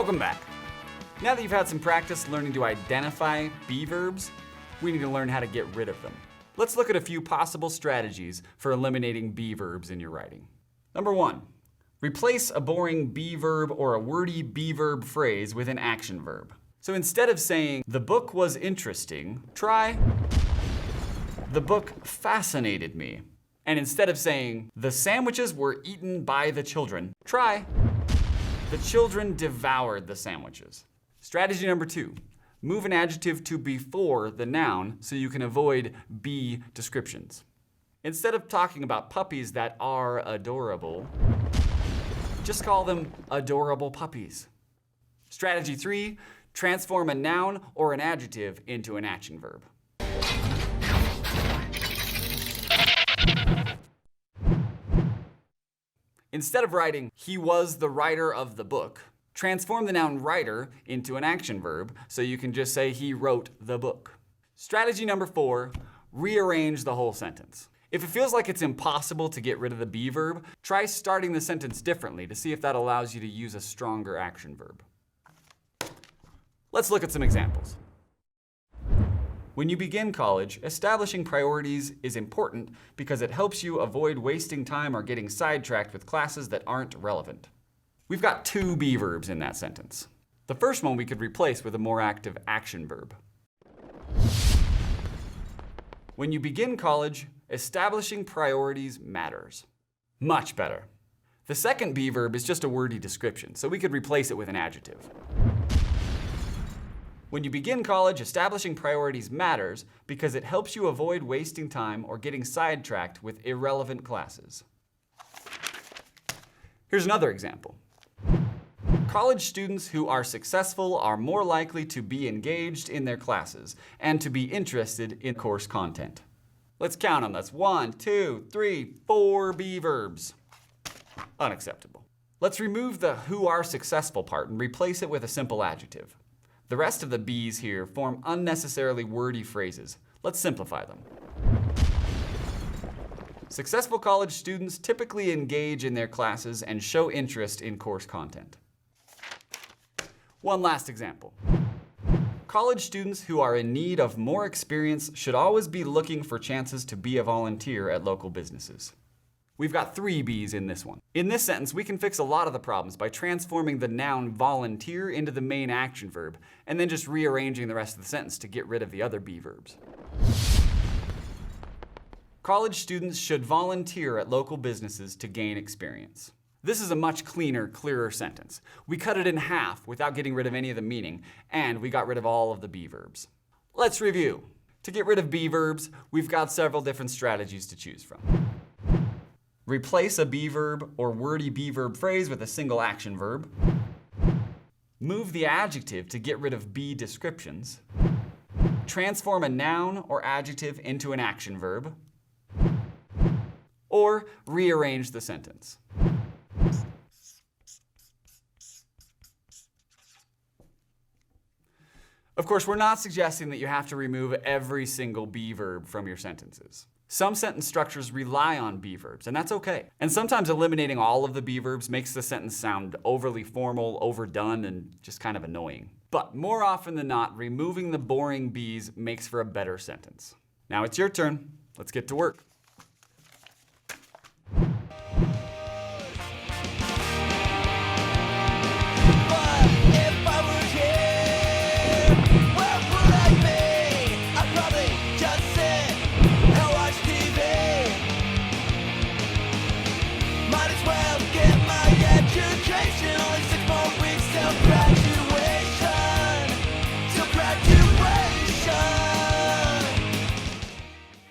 Welcome back. Now that you've had some practice learning to identify be verbs, we need to learn how to get rid of them. Let's look at a few possible strategies for eliminating be verbs in your writing. Number 1, replace a boring be verb or a wordy be verb phrase with an action verb. So instead of saying, the book was interesting, try, the book fascinated me. And instead of saying, the sandwiches were eaten by the children, try, the children devoured the sandwiches. Strategy number 2, move an adjective to before the noun so you can avoid be descriptions. Instead of talking about puppies that are adorable, just call them adorable puppies. Strategy 3, transform a noun or an adjective into an action verb. Instead of writing, he was the writer of the book, transform the noun writer into an action verb so you can just say he wrote the book. Strategy number 4, rearrange the whole sentence. If it feels like it's impossible to get rid of the be verb, try starting the sentence differently to see if that allows you to use a stronger action verb. Let's look at some examples. When you begin college, establishing priorities is important because it helps you avoid wasting time or getting sidetracked with classes that aren't relevant. We've got 2 be verbs in that sentence. The first one we could replace with a more active action verb. When you begin college, establishing priorities matters. Much better. The second be verb is just a wordy description, so we could replace it with an adjective. When you begin college, establishing priorities matters because it helps you avoid wasting time or getting sidetracked with irrelevant classes. Here's another example. College students who are successful are more likely to be engaged in their classes and to be interested in course content. Let's count them. That's 1, 2, 3, 4 be verbs. Unacceptable. Let's remove the who are successful part and replace it with a simple adjective. The rest of the be's here form unnecessarily wordy phrases. Let's simplify them. Successful college students typically engage in their classes and show interest in course content. One last example. College students who are in need of more experience should always be looking for chances to be a volunteer at local businesses. We've got 3 be's in this one. In this sentence, we can fix a lot of the problems by transforming the noun volunteer into the main action verb, and then just rearranging the rest of the sentence to get rid of the other be verbs. College students should volunteer at local businesses to gain experience. This is a much cleaner, clearer sentence. We cut it in half without getting rid of any of the meaning, and we got rid of all of the be verbs. Let's review. To get rid of be verbs, we've got several different strategies to choose from. Replace a be verb or wordy be verb phrase with a single action verb. Move the adjective to get rid of be descriptions. Transform a noun or adjective into an action verb. Or rearrange the sentence. Of course, we're not suggesting that you have to remove every single be verb from your sentences. Some sentence structures rely on be verbs, and that's okay. And sometimes eliminating all of the be verbs makes the sentence sound overly formal, overdone, and just kind of annoying. But more often than not, removing the boring be's makes for a better sentence. Now it's your turn. Let's get to work.